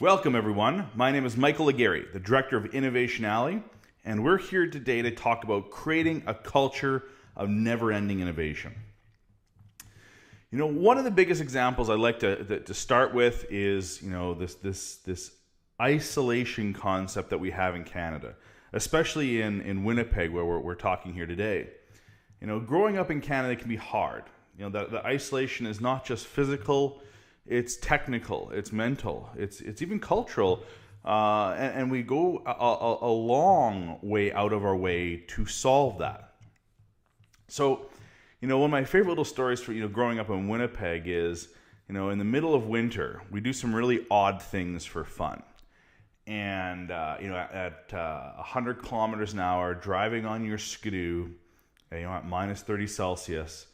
Welcome, everyone. My name is Michael Aguirre, the Director of Innovationality, and we're here today to talk about creating a culture of never-ending innovation. You know, one of the biggest examples I'd like to start with is, this isolation concept that we have in Canada, especially in Winnipeg, where we're talking here today. You know, growing up in Canada can be hard. You know, the isolation is not just physical. It's technical, it's mental, it's even cultural, and we go a long way out of our way to solve that. So, one of my favorite little stories for growing up in Winnipeg is, in the middle of winter, we do some really odd things for fun, and at 100 kilometers an hour, driving on your skidoo, at minus 30 Celsius,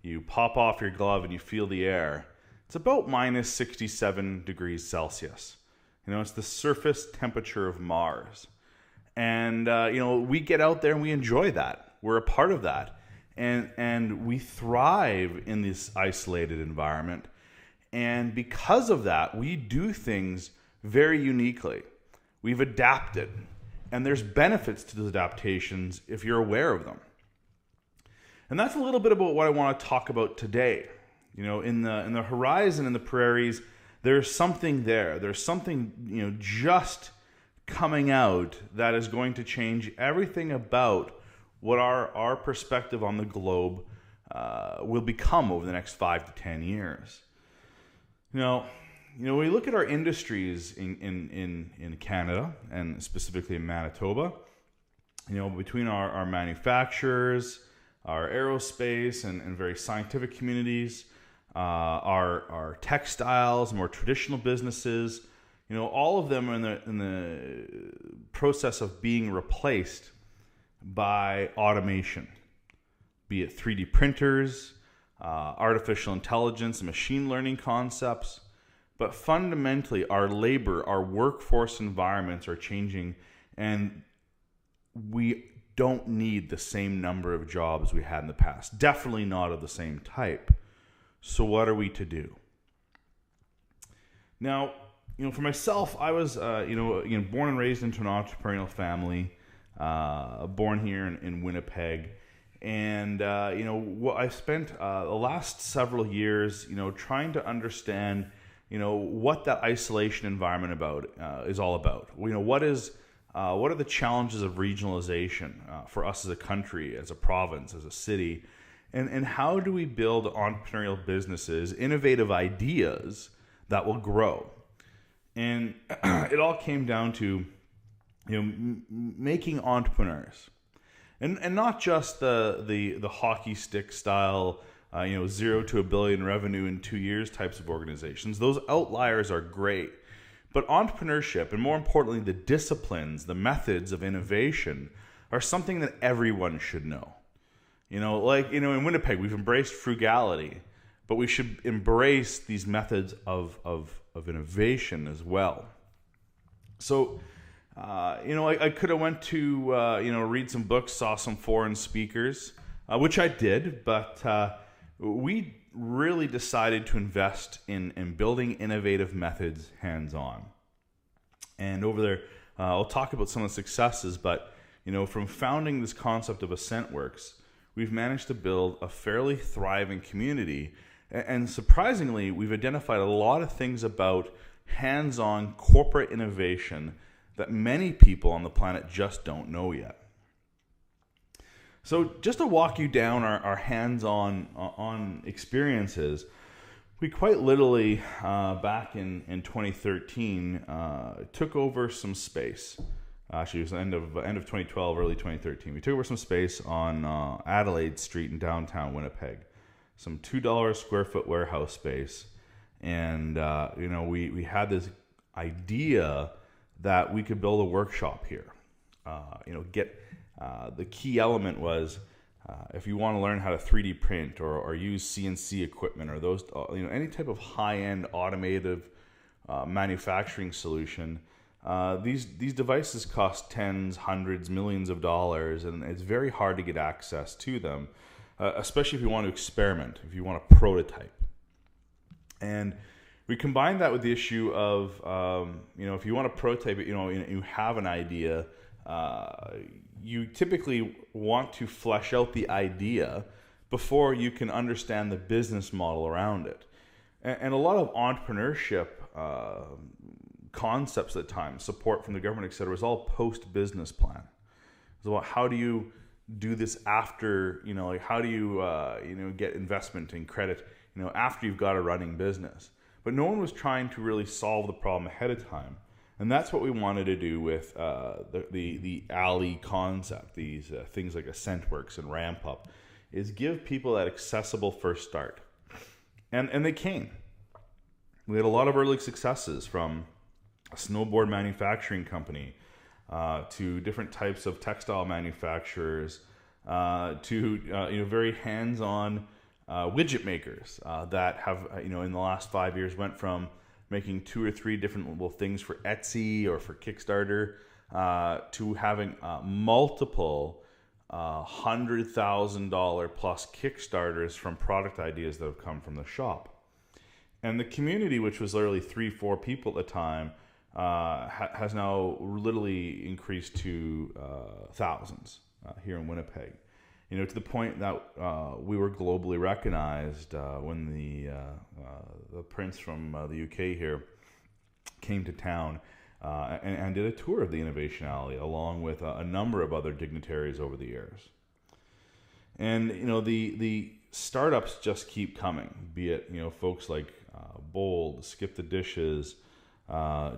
you pop off your glove and you feel the air. It's about minus 67 degrees Celsius. It's the surface temperature of Mars. And, we get out there and we enjoy that. We're a part of that. And we thrive in this isolated environment. And because of that, we do things very uniquely. We've adapted. And there's benefits to those adaptations if you're aware of them. And that's a little bit about what I want to talk about today. In the horizon, in the prairies, there's something there. There's something, just coming out that is going to change everything about what our perspective on the globe will become over the next 5 to 10 years. When we look at our industries in Canada, and specifically in Manitoba, between our manufacturers, our aerospace and very scientific communities, our textiles, more traditional businesses, all of them are in the process of being replaced by automation, be it 3D printers, artificial intelligence, and machine learning concepts. But fundamentally, our labor, our workforce environments are changing, and we don't need the same number of jobs we had in the past. Definitely not of the same type. So what are we to do? Now, for myself, I was, born and raised into an entrepreneurial family, born here in Winnipeg. And, I spent the last several years, trying to understand, what that isolation environment is all about. What are the challenges of regionalization for us as a country, as a province, as a city? And how do we build entrepreneurial businesses, innovative ideas that will grow? And it all came down to, making entrepreneurs, and not just the hockey stick style, 0 to $1 billion revenue in 2 years types of organizations. Those outliers are great, but entrepreneurship, and more importantly, the disciplines, the methods of innovation, are something that everyone should know. In Winnipeg, we've embraced frugality, but we should embrace these methods of innovation as well. So, I could have went to, read some books, saw some foreign speakers, which I did, but we really decided to invest in building innovative methods hands-on. And over there, I'll talk about some of the successes, but, from founding this concept of AscentWorks, we've managed to build a fairly thriving community. And surprisingly, we've identified a lot of things about hands-on corporate innovation that many people on the planet just don't know yet. So just to walk you down our hands-on experiences, we quite literally, back in 2013, took over some space. Actually, it was the end of 2012, early 2013. We took over some space on Adelaide Street in downtown Winnipeg, some $2 square foot warehouse space, and we had this idea that we could build a workshop here. The key element was if you want to learn how to 3D print or use CNC equipment or those any type of high-end automated manufacturing solution. These devices cost tens, hundreds, millions of dollars, and it's very hard to get access to them, especially if you want to experiment, if you want to prototype. And We combine that with the issue of, if you want to prototype it, you have an idea, you typically want to flesh out the idea before you can understand the business model around it. And a lot of entrepreneurship concepts at times, support from the government, et cetera, is all post-business plan. It's about how do you do this after, how do you, get investment and credit, after you've got a running business. But no one was trying to really solve the problem ahead of time. And that's what we wanted to do with the alley concept, these things like AscentWorks and Ramp Up, is give people that accessible first start. And they came. We had a lot of early successes, from a snowboard manufacturing company to different types of textile manufacturers to very hands-on widget makers that have, in the last 5 years went from making 2 or 3 different little things for Etsy or for Kickstarter to having multiple $100,000 plus Kickstarters from product ideas that have come from the shop. And the community, which was literally 3-4 people at the time, has now literally increased to thousands here in Winnipeg. To the point that we were globally recognized when the prince from the UK here came to town and did a tour of the Innovationality along with a number of other dignitaries over the years. And the startups just keep coming, be it folks like Bold, Skip the Dishes,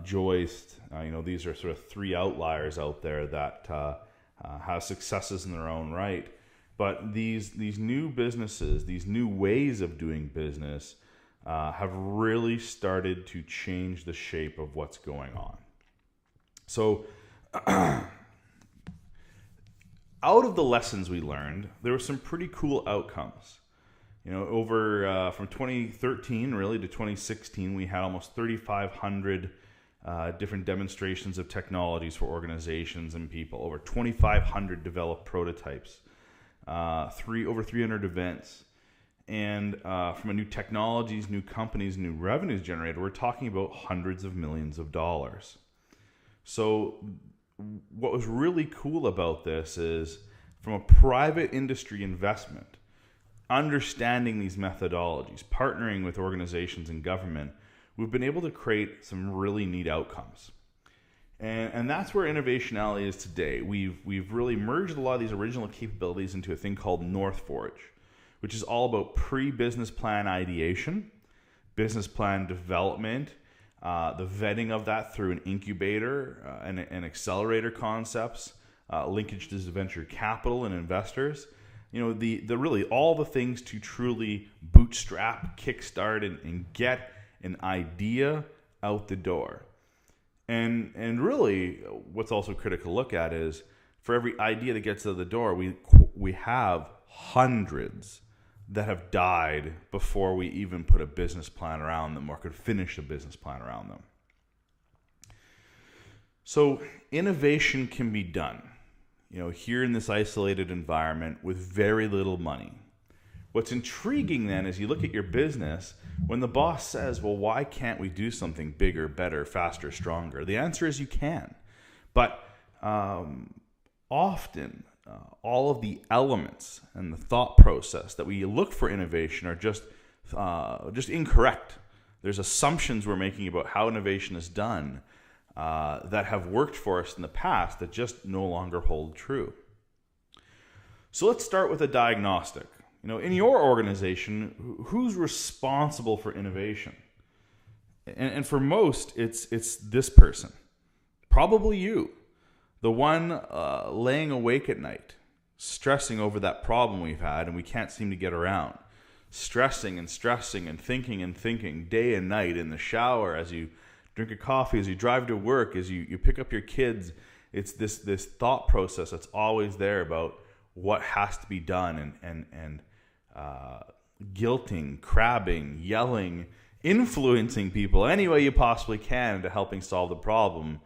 Joist. These are sort of 3 outliers out there that have successes in their own right. But these new businesses, these new ways of doing business, have really started to change the shape of what's going on. So, out of the lessons we learned, there were some pretty cool outcomes. Over from 2013 really to 2016, we had almost 3,500 different demonstrations of technologies for organizations and people. Over 2,500 developed prototypes. Over 300 events, and from a new technologies, new companies, new revenues generated, we're talking about hundreds of millions of dollars. So what was really cool about this is, from a private industry investment, understanding these methodologies, partnering with organizations and government, we've been able to create some really neat outcomes. And that's where Innovationality is today. We've really merged a lot of these original capabilities into a thing called NorthForge, which is all about pre-business plan ideation, business plan development, the vetting of that through an incubator and accelerator concepts, linkage to venture capital and investors. The really all the things to truly bootstrap, kickstart, and get an idea out the door. And really, what's also critical to look at is, for every idea that gets out the door, we have hundreds that have died before we even put a business plan around them or could finish a business plan around them. So innovation can be done, here in this isolated environment with very little money. What's intriguing then is you look at your business, when the boss says, well, why can't we do something bigger, better, faster, stronger? The answer is you can. But often, all of the elements and the thought process that we look for innovation are just incorrect. There's assumptions we're making about how innovation is done that have worked for us in the past that just no longer hold true. So let's start with a diagnostic. In your organization, who's responsible for innovation? And for most, it's this person. Probably you. The one laying awake at night, stressing over that problem we've had and we can't seem to get around. Stressing and thinking day and night, in the shower, as you drink a coffee, as you drive to work, as you pick up your kids. It's this thought process that's always there about what has to be done, and guilting, crabbing, yelling, influencing people any way you possibly can into helping solve the problem.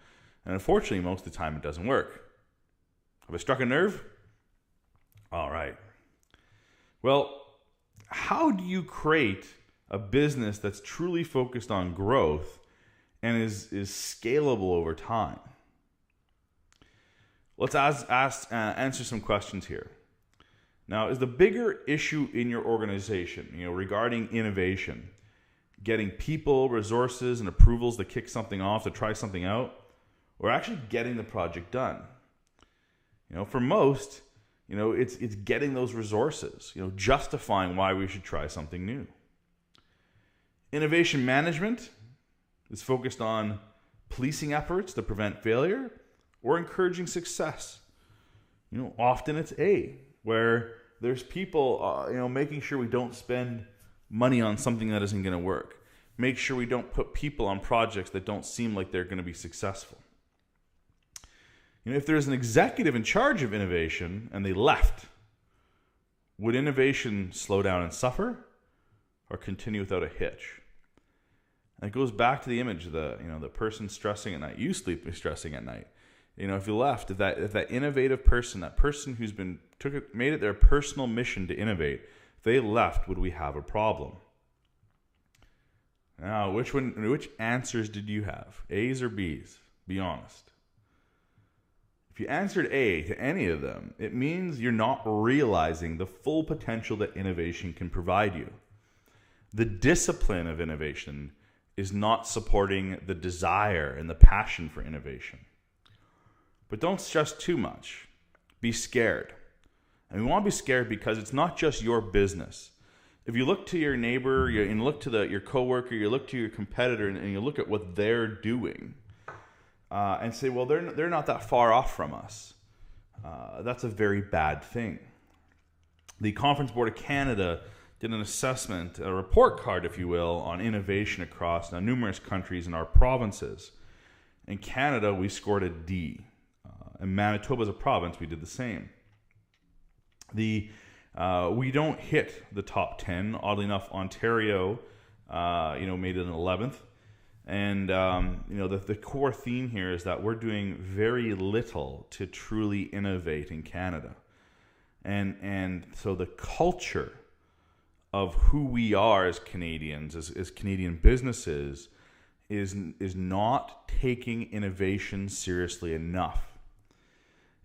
And unfortunately, most of the time it doesn't work. Have I struck a nerve? All right. Well, how do you create a business that's truly focused on growth and is scalable over time? Let's answer some questions here. Now, is the bigger issue in your organization, regarding innovation, getting people, resources, and approvals to kick something off, to try something out, or actually getting the project done? For most, it's getting those resources, justifying why we should try something new. Innovation management is focused on policing efforts to prevent failure or encouraging success. Often it's A, where there's people, making sure we don't spend money on something that isn't going to work. Make sure we don't put people on projects that don't seem like they're going to be successful. If there's an executive in charge of innovation and they left, would innovation slow down and suffer or continue without a hitch? And it goes back to the image of the person stressing at night. You sleep stressing at night. If you left, if that innovative person, that person who's made it their personal mission to innovate, if they left, would we have a problem? Now, which answers did you have? A's or B's? Be honest. If you answered A to any of them, it means you're not realizing the full potential that innovation can provide you. The discipline of innovation is not supporting the desire and the passion for innovation. But don't stress too much. Be scared. And we want to be scared because it's not just your business. If you look to your neighbor, you look to your coworker, you look to your competitor, and you look at what they're doing, and say, well, they're not that far off from us. That's a very bad thing. The Conference Board of Canada did an assessment, a report card, if you will, on innovation across numerous countries in our provinces. In Canada, we scored a D. In Manitoba as a province, we did the same. We don't hit the top 10. Oddly enough, Ontario, made it an 11th. And, the core theme here is that we're doing very little to truly innovate in Canada. And so the culture of who we are as Canadians, as Canadian businesses, is not taking innovation seriously enough.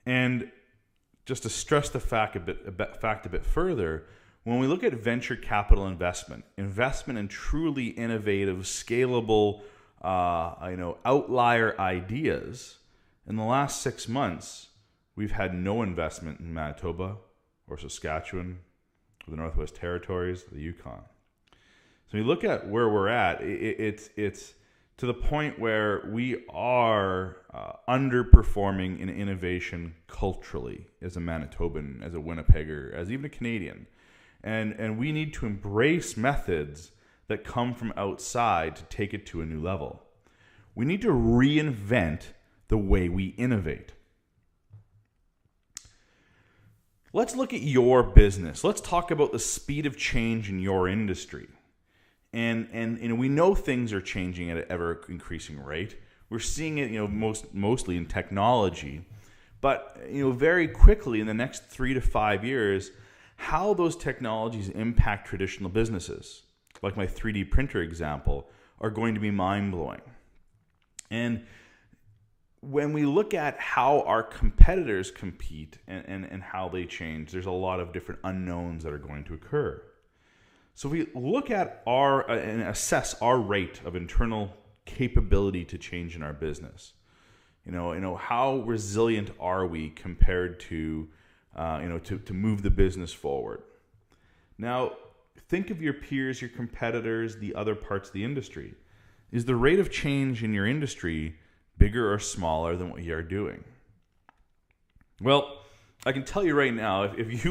And just to stress the fact a bit further, when we look at venture capital investment in truly innovative, scalable, outlier ideas, in the last 6 months, we've had no investment in Manitoba or Saskatchewan or the Northwest Territories, or the Yukon. So you look at where we're at, it's to the point where we are underperforming in innovation culturally as a Manitoban, as a Winnipegger, as even a Canadian. And we need to embrace methods that come from outside to take it to a new level. We need to reinvent the way we innovate. Let's look at your business. Let's talk about the speed of change in your industry. And we know things are changing at an ever increasing rate. We're seeing it, mostly in technology, but very quickly in the next 3 to 5 years, how those technologies impact traditional businesses, like my 3D printer example, are going to be mind-blowing. And when we look at how our competitors compete and how they change, there's a lot of different unknowns that are going to occur. So if we look at and assess our rate of internal capability to change in our business, how resilient are we compared to, to move the business forward? Now, think of your peers, your competitors, the other parts of the industry. Is the rate of change in your industry bigger or smaller than what you are doing? Well, I can tell you right now, if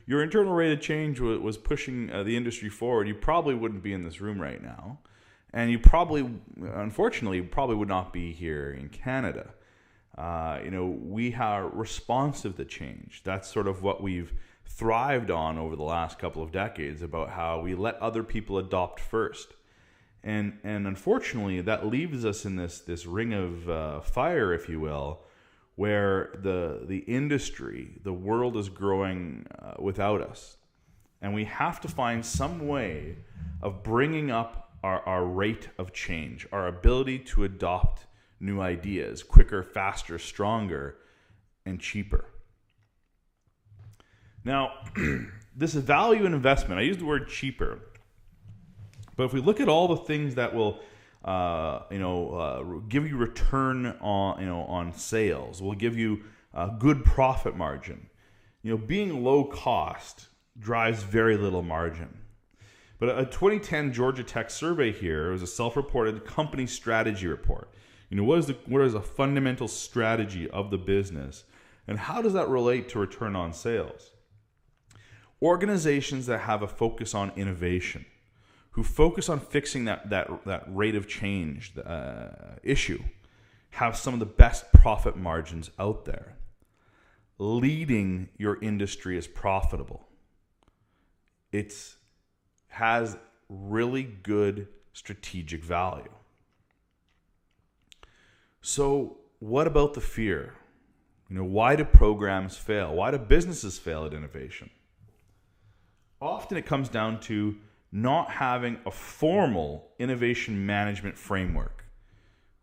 your internal rate of change was pushing the industry forward, you probably wouldn't be in this room right now. And you unfortunately, would not be here in Canada. We are responsive to change. That's sort of what we've thrived on over the last couple of decades, about how we let other people adopt first. And unfortunately, that leaves us in this ring of fire, if you will, where the industry, the world is growing without us. And we have to find some way of bringing up our rate of change, our ability to adopt new ideas quicker, faster, stronger, and cheaper. Now, this value in investment, I use the word cheaper, but if we look at all the things that will give you return on sales, will give you a good profit margin. Being low cost drives very little margin. But a 2010 Georgia Tech survey here, it was a self-reported company strategy report. What is a fundamental strategy of the business, and how does that relate to return on sales? Organizations that have a focus on innovation, who focus on fixing that rate of change issue, have some of the best profit margins out there. Leading your industry is profitable. It has really good strategic value. So what about the fear? Why do programs fail? Why do businesses fail at innovation? Often it comes down to not having a formal innovation management framework.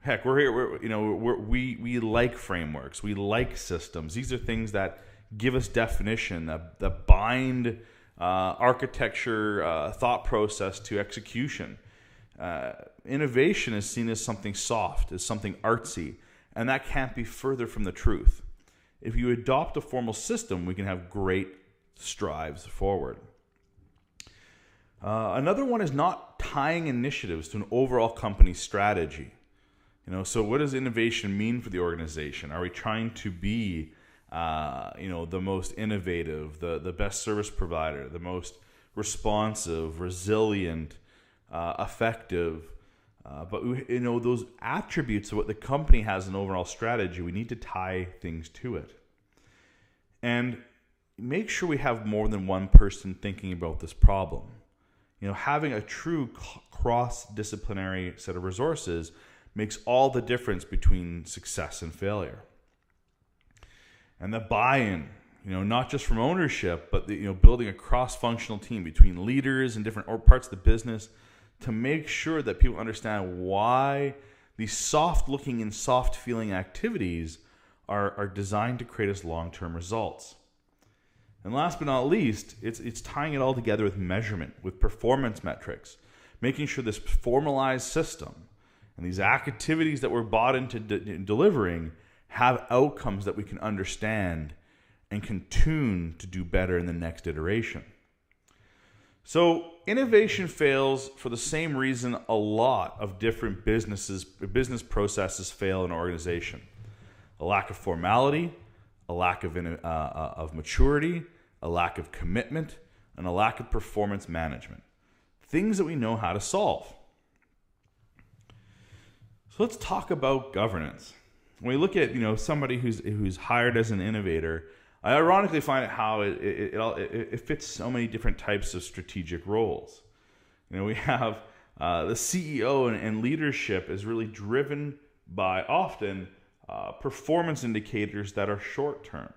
Heck, we like frameworks. We like systems. These are things that give us definition, that bind architecture, thought process to execution. Innovation is seen as something soft, as something artsy, and that can't be further from the truth. If you adopt a formal system, we can have great strides forward. Another one is not tying initiatives to an overall company strategy. So what does innovation mean for the organization? Are we trying to be, the most innovative, the best service provider, the most responsive, resilient, effective? But those attributes of what the company has in overall strategy, we need to tie things to it. And make sure we have more than one person thinking about this problem. Having a true cross-disciplinary set of resources makes all the difference between success and failure. And the buy-in, not just from ownership, but building a cross-functional team between leaders and different parts of the business to make sure that people understand why these soft-looking and soft-feeling activities are designed to create us long-term results. And last but not least, it's tying it all together with measurement, with performance metrics, making sure this formalized system and these activities that we're bought into delivering have outcomes that we can understand and can tune to do better in the next iteration. So innovation fails for the same reason a lot of different business processes fail in an organization. A lack of formality, a lack of maturity, a lack of commitment, and a lack of performance management. Things that we know how to solve. So let's talk about governance. When we look at somebody who's hired as an innovator, I ironically find how it fits so many different types of strategic roles. We have the CEO and leadership is really driven by often performance indicators that are short term.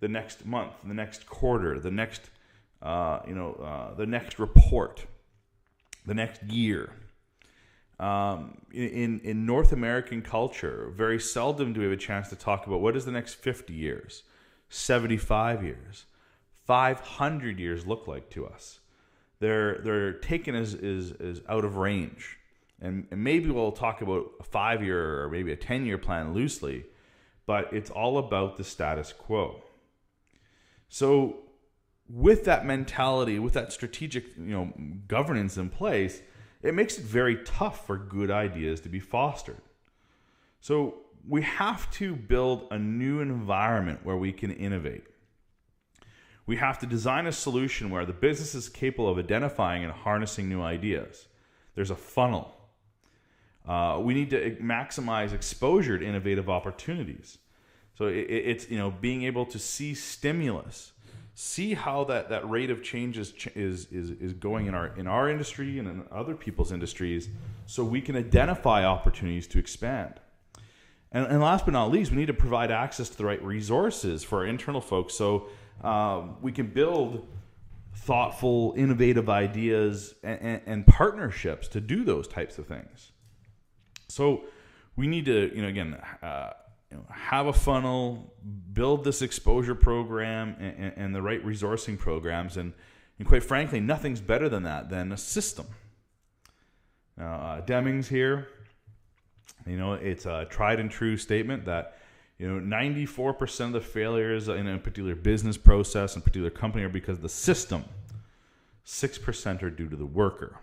The next month, the next quarter, the next report, the next year. In North American culture, very seldom do we have a chance to talk about what does the next 50 years, 75 years, 500 years look like to us. They're taken as out of range. And maybe we'll talk about a 5-year or maybe a 10-year plan loosely, but it's all about the status quo. So with that mentality, with that strategic governance in place, it makes it very tough for good ideas to be fostered. So we have to build a new environment where we can innovate. We have to design a solution where the business is capable of identifying and harnessing new ideas. There's a funnel. We need to maximize exposure to innovative opportunities. So it's being able to see stimulus, see how that rate of change is going in our industry and in other people's industries, so we can identify opportunities to expand. And last but not least, we need to provide access to the right resources for our internal folks, so we can build thoughtful, innovative ideas and partnerships to do those types of things. So we need to, have a funnel, build this exposure program and the right resourcing programs, and quite frankly, nothing's better than that, than a system. Now, Deming's here. It's a tried and true statement that 94% of the failures in a particular business process, in a particular company, are because of the system. 6% are due to the worker.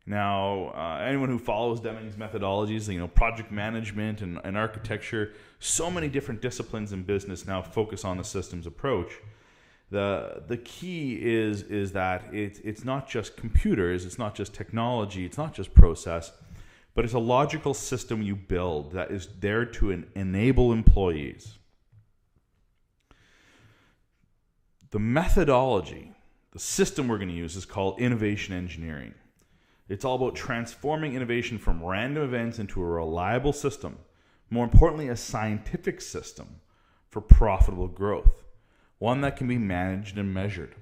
Now, anyone who follows Deming's methodologies, project management and architecture, so many different disciplines in business now focus on the systems approach. The key is that it's not just computers, it's not just technology, it's not just process, but it's a logical system you build that is there to enable employees. The methodology, the system we're going to use, is called innovation engineering. It's all about transforming innovation from random events into a reliable system, more importantly, a scientific system for profitable growth, one that can be managed and measured.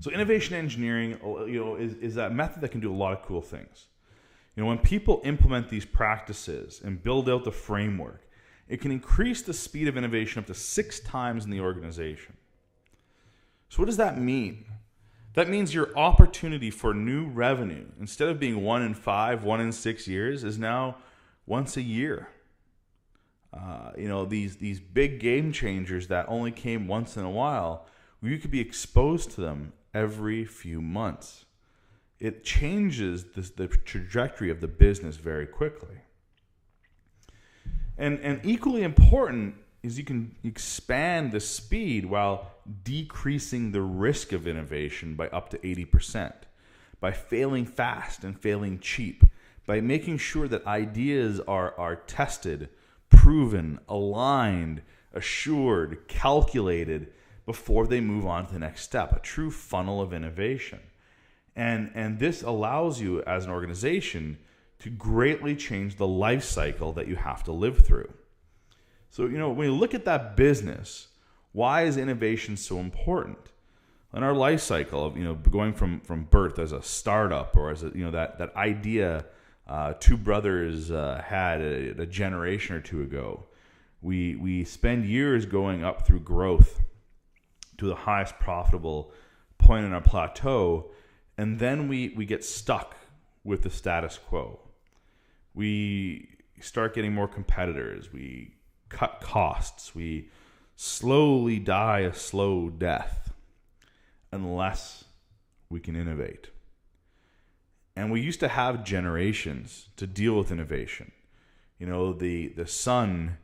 So innovation engineering, is that method that can do a lot of cool things. When people implement these practices and build out the framework, it can increase the speed of innovation up to 6 times in the organization. So what does that mean? That means your opportunity for new revenue, instead of being 1 in 5, 1 in 6 years, is now once a year. These big game changers that only came once in a while, you could be exposed to them every few months. It changes the trajectory of the business very quickly. And equally important is you can expand the speed while decreasing the risk of innovation by up to 80%, by failing fast and failing cheap, by making sure that ideas are tested, proven, aligned, assured, calculated before they move on to the next step, a true funnel of innovation. And this allows you as an organization to greatly change the life cycle that you have to live through. So, when you look at that business, why is innovation so important? In our life cycle of, going from birth as a startup, or as that idea 2 brothers had a generation or 2 ago, we spend years going up through growth to the highest profitable point in our plateau, and then we get stuck with the status quo. We start getting more competitors. We cut costs. We slowly die a slow death unless we can innovate. And we used to have generations to deal with innovation. The son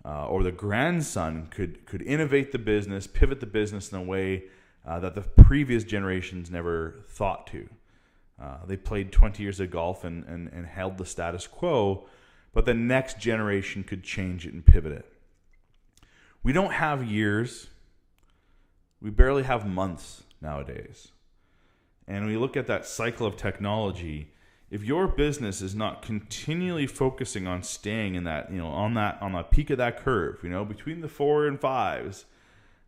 or the grandson could innovate the business, pivot the business in a way that the previous generations never thought to. They played 20 years of golf and held the status quo, but the next generation could change it and pivot it. We don't have years. We barely have months nowadays. And when you look at that cycle of technology, if your business is not continually focusing on staying in that, on the peak of that curve, between the 4 and 5s,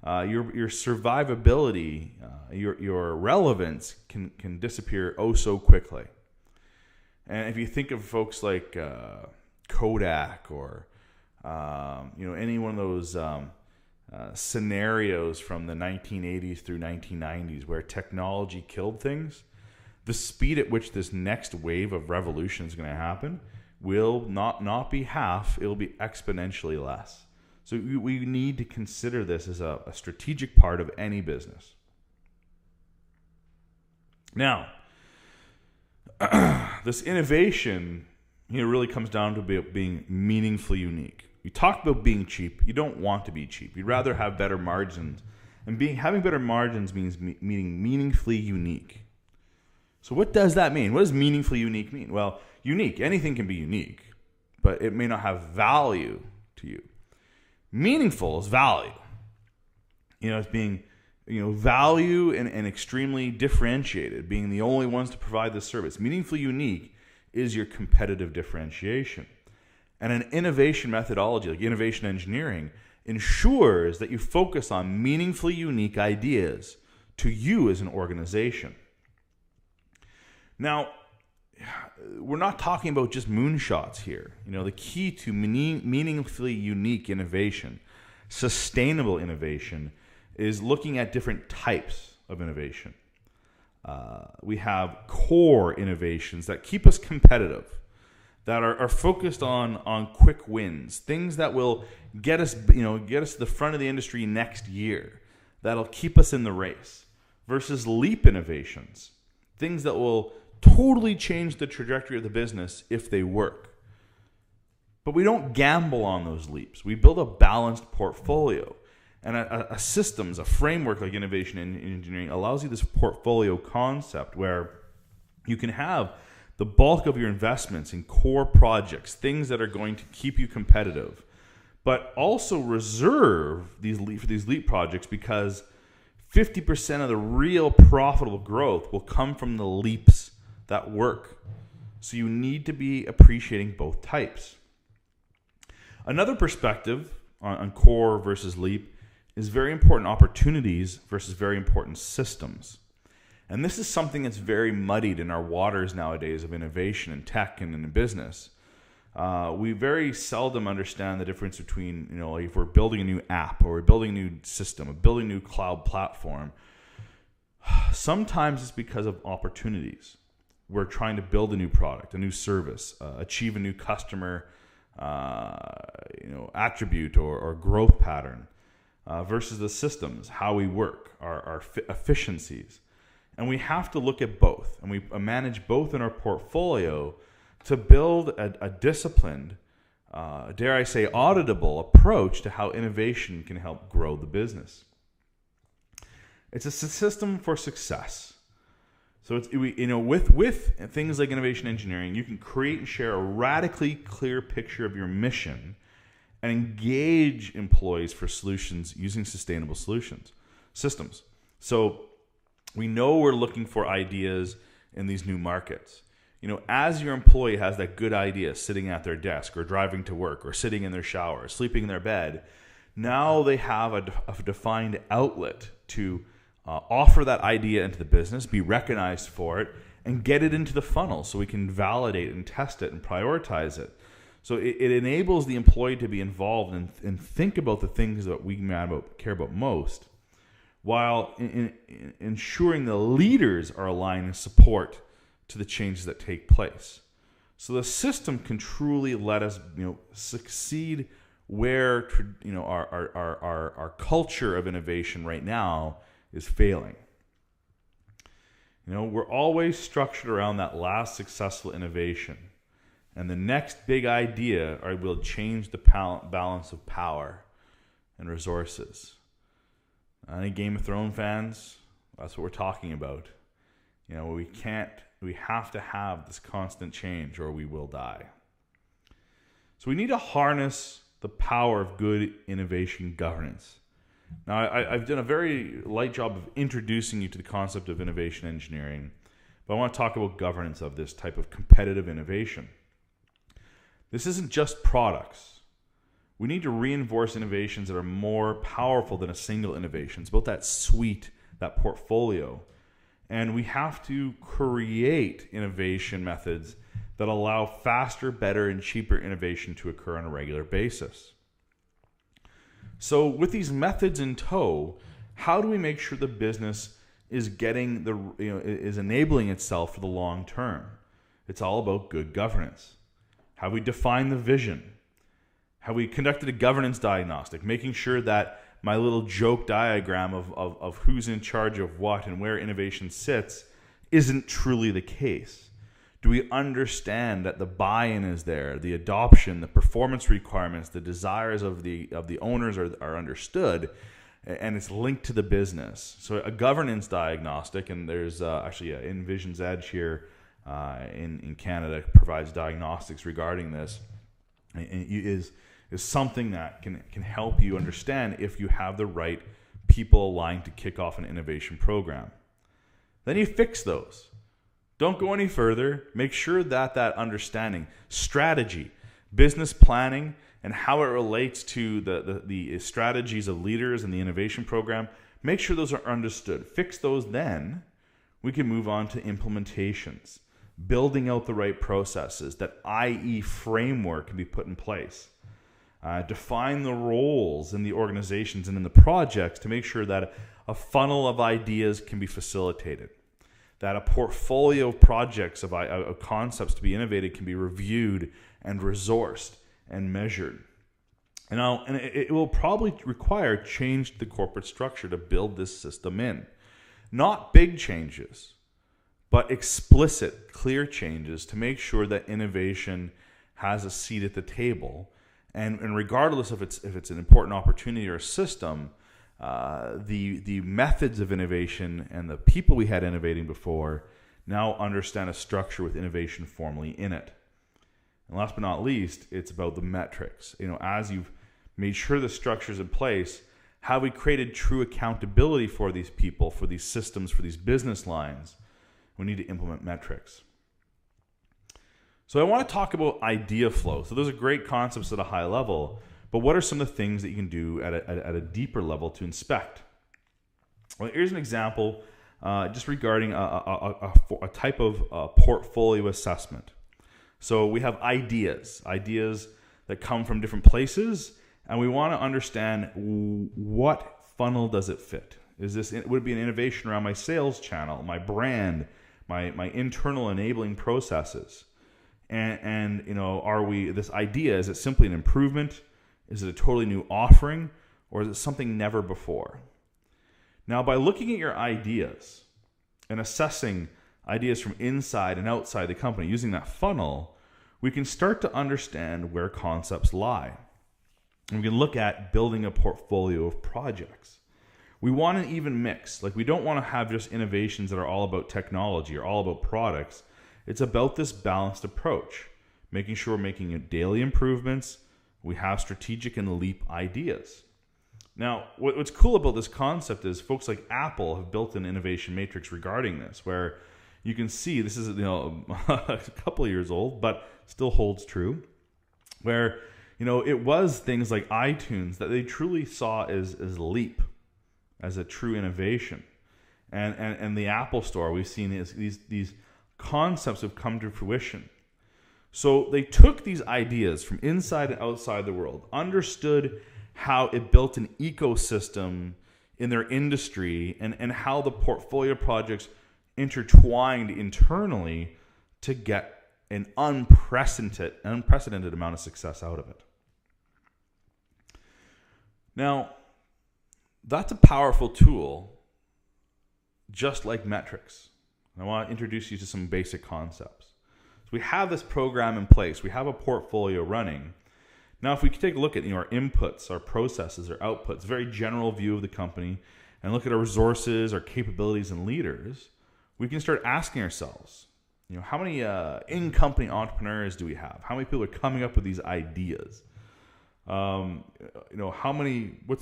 your survivability, your relevance can disappear oh so quickly. And if you think of folks like Kodak or any one of those scenarios from the 1980s through 1990s where technology killed things, the speed at which this next wave of revolution is going to happen will not be half, it'll be exponentially less. So we need to consider this as a strategic part of any business. Now, this innovation really comes down to being meaningfully unique. We talked about being cheap. You don't want to be cheap. You'd rather have better margins. And having better margins means being meaningfully unique. So what does that mean? What does meaningfully unique mean? Well, unique. Anything can be unique, but it may not have value to you. Meaningful is value. It's being value and extremely differentiated, being the only ones to provide this service. Meaningfully unique is your competitive differentiation. And an innovation methodology like innovation engineering ensures that you focus on meaningfully unique ideas to you as an organization. Now, we're not talking about just moonshots here. The key to meaningfully unique innovation, sustainable innovation, is looking at different types of innovation. We have core innovations that keep us competitive, that are focused on quick wins, things that will get us to the front of the industry next year, that'll keep us in the race, versus leap innovations, things that will totally change the trajectory of the business if they work. But we don't gamble on those leaps. We build a balanced portfolio. And a systems, a framework like innovation and engineering allows you this portfolio concept where you can have the bulk of your investments in core projects, things that are going to keep you competitive, but also reserve these leap projects, because 50% of the real profitable growth will come from the leaps that work. So you need to be appreciating both types. Another perspective on core versus leap is very important opportunities versus very important systems. And this is something that's very muddied in our waters nowadays of innovation in tech and in business. We very seldom understand the difference between, like if we're building a new app or we're building a new system, or building a new cloud platform. Sometimes it's because of opportunities. We're trying to build a new product, a new service, achieve a new customer attribute or growth pattern, versus the systems, how we work, our efficiencies. And we have to look at both, and we manage both in our portfolio to build a disciplined, dare I say, auditable approach to how innovation can help grow the business. It's a system for success. So it's, with things like innovation engineering, you can create and share a radically clear picture of your mission and engage employees for solutions using sustainable systems. So we know we're looking for ideas in these new markets. As your employee has that good idea sitting at their desk or driving to work or sitting in their shower or sleeping in their bed, now they have a defined outlet to offer that idea into the business, be recognized for it, and get it into the funnel so we can validate and test it and prioritize it. So it enables the employee to be involved and think about the things that we care about most, while ensuring the leaders are aligned in support to the changes that take place. So the system can truly let us succeed where our culture of innovation right now is failing. We're always structured around that last successful innovation. And the next big idea will change the balance of power and resources. Any Game of Thrones fans, that's what we're talking about. We have to have this constant change or we will die. So we need to harness the power of good innovation governance. Now, I've done a very light job of introducing you to the concept of innovation engineering, but I want to talk about governance of this type of competitive innovation. This isn't just products. We need to reinforce innovations that are more powerful than a single innovation. It's about that suite, that portfolio. And we have to create innovation methods that allow faster, better, and cheaper innovation to occur on a regular basis. So with these methods in tow, how do we make sure the business is is enabling itself for the long term? It's all about good governance. Have we defined the vision? Have we conducted a governance diagnostic, making sure that my little joke diagram of who's in charge of what and where innovation sits isn't truly the case? Do we understand that the buy-in is there, the adoption, the performance requirements, the desires of the owners are understood, and it's linked to the business? So a governance diagnostic, and there's actually Envision's Edge here in Canada provides diagnostics regarding this, is something that can help you understand if you have the right people aligned to kick off an innovation program. Then you fix those. Don't go any further. Make sure that understanding, strategy, business planning, and how it relates to the strategies of leaders in the innovation program. Make sure those are understood. Fix those, then we can move on to implementations, building out the right processes, that IE framework can be put in place. Define the roles in the organizations and in the projects to make sure that a funnel of ideas can be facilitated, that a portfolio of projects, of concepts to be innovated, can be reviewed and resourced and measured. And it will probably require change to the corporate structure to build this system in. Not big changes, but explicit, clear changes to make sure that innovation has a seat at the table. And regardless if it's an important opportunity or a system, the methods of innovation and the people we had innovating before now understand a structure with innovation formally in it. And last but not least, it's about the metrics. As you've made sure the structure's in place, have we created true accountability for these people, for these systems, for these business lines? We need to implement metrics. So I want to talk about idea flow. So those are great concepts at a high level, but what are some of the things that you can do at a deeper level to inspect? Well, here's an example just regarding a type of portfolio assessment. So we have ideas that come from different places, and we want to understand what funnel does it fit. Would it be an innovation around my sales channel, my brand, my internal enabling processes? And this idea, is it simply an improvement? Is it a totally new offering? Or is it something never before? Now, by looking at your ideas and assessing ideas from inside and outside the company, using that funnel, we can start to understand where concepts lie. And we can look at building a portfolio of projects. We want an even mix. We don't want to have just innovations that are all about technology or all about products. It's about this balanced approach, making sure we're making daily improvements. We have strategic and leap ideas. Now, what's cool about this concept is folks like Apple have built an innovation matrix regarding this, where you can see this is a couple of years old, but still holds true, where it was things like iTunes that they truly saw as leap, as a true innovation, and the Apple Store we've seen these concepts have come to fruition. So they took these ideas from inside and outside the world, understood how it built an ecosystem in their industry, and how the portfolio projects intertwined internally to get an unprecedented amount of success out of it. Now, that's a powerful tool, just like metrics. I want to introduce you to some basic concepts. So we have this program in place. We have a portfolio running. Now, if we could take a look at our inputs, our processes, our outputs, very general view of the company, and look at our resources, our capabilities, and leaders, we can start asking ourselves, how many in-company entrepreneurs do we have? How many people are coming up with these ideas? What's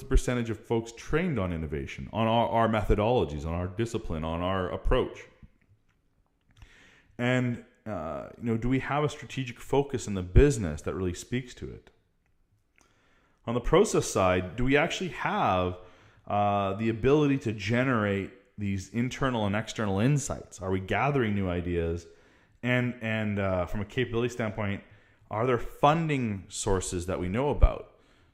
the percentage of folks trained on innovation, on our methodologies, on our discipline, on our approach? And do we have a strategic focus in the business that really speaks to it? On the process side, do we actually have the ability to generate these internal and external insights? Are we gathering new ideas? And from a capability standpoint, are there funding sources that we know about?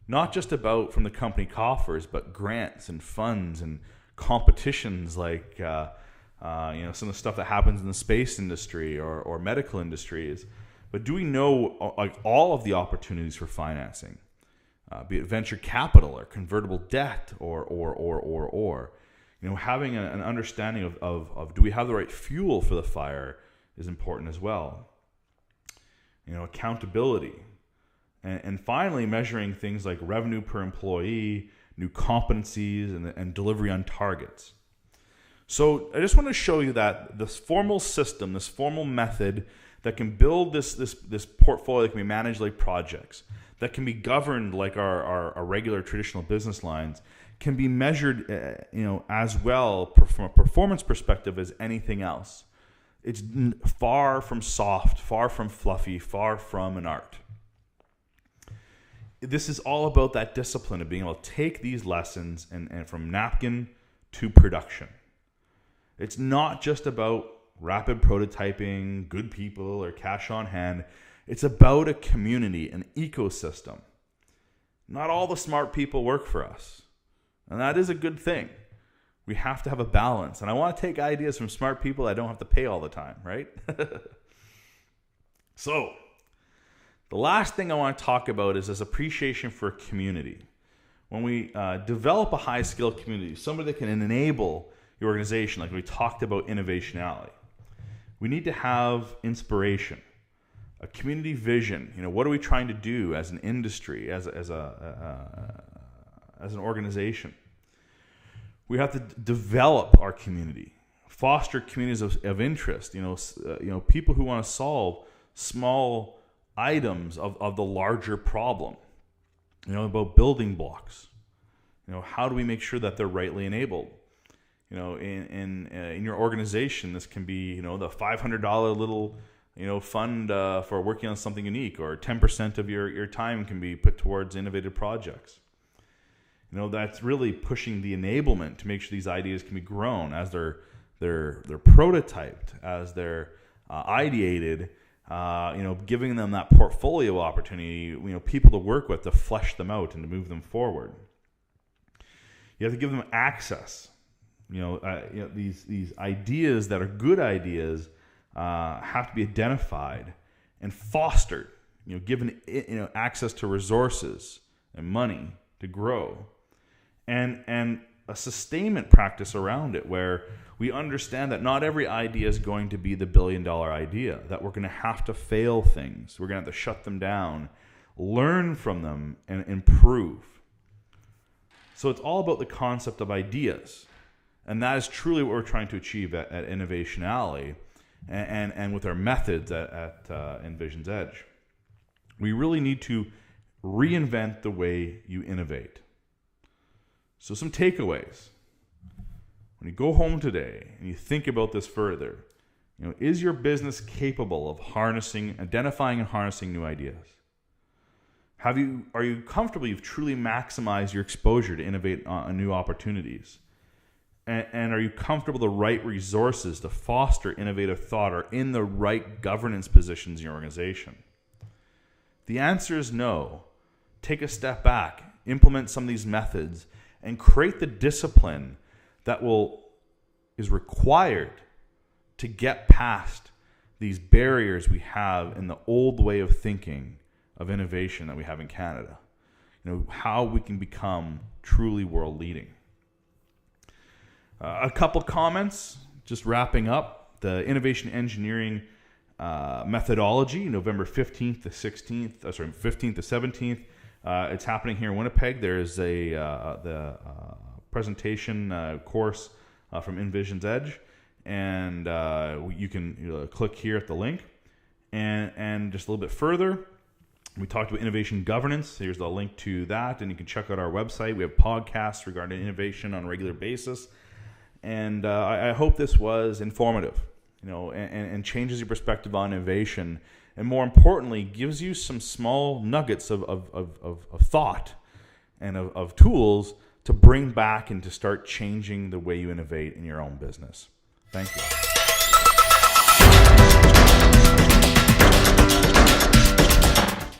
Not just about from the company coffers, but grants and funds and competitions like some of the stuff that happens in the space industry or medical industries. But do we know all of the opportunities for financing, be it venture capital or convertible debt or having an understanding of do we have the right fuel for the fire is important as well. Accountability. And finally, measuring things like revenue per employee, new competencies, and delivery on targets. So I just want to show you that this formal system, this formal method that can build this portfolio that can be managed like projects, that can be governed like our regular traditional business lines, can be measured as well from a performance perspective as anything else. It's far from soft, far from fluffy, far from an art. this is all about that discipline of being able to take these lessons and from napkin to production. It's not just about rapid prototyping, good people, or cash on hand. It's about a community, an ecosystem. Not all the smart people work for us, and that is a good thing. We have to have a balance, and I want to take ideas from smart people I don't have to pay all the time, right? So, the last thing I want to talk about is this appreciation for a community. When we develop a high-skill community, somebody that can enable your organization, like we talked about Innovationality, we need to have inspiration, a community vision. What are we trying to do as an industry, as an organization? We have to develop our community, foster communities of interest. People who want to solve small items of the larger problem. About building blocks. How do we make sure that they're rightly enabled? In your organization, this can be the $500 little fund for working on something unique, or 10% of your time can be put towards innovative projects. That's really pushing the enablement to make sure these ideas can be grown as they're prototyped, as they're ideated. Giving them that portfolio opportunity, people to work with to flesh them out and to move them forward. You have to give them access. These ideas that are good ideas have to be identified and fostered. Given access to resources and money to grow, and a sustainment practice around it, where we understand that not every idea is going to be the billion-dollar idea, that we're going to have to fail things. We're going to have to shut them down, learn from them, and improve. So it's all about the concept of ideas. And that is truly what we're trying to achieve at Innovationality and with our methods at Envision's Edge. We really need to reinvent the way you innovate. So some takeaways. When you go home today and you think about this further, is your business capable of identifying and harnessing new ideas? Are you comfortable? You've truly maximized your exposure to innovate on new opportunities, and are you comfortable the right resources to foster innovative thought are in the right governance positions in your organization? The answer is no. Take a step back, implement some of these methods, and create the discipline that is required to get past these barriers we have in the old way of thinking of innovation that we have in Canada. How we can become truly world leading. A couple comments, just wrapping up. The innovation engineering methodology, November 15th to 17th. It's happening here in Winnipeg. There's the presentation course from Envision's Edge, and you can click here at the link. And just a little bit further, we talked about innovation governance. Here's the link to that, and you can check out our website. We have podcasts regarding innovation on a regular basis. And I hope this was informative, and changes your perspective on innovation, and more importantly, gives you some small nuggets of thought and of tools to bring back and to start changing the way you innovate in your own business. Thank you.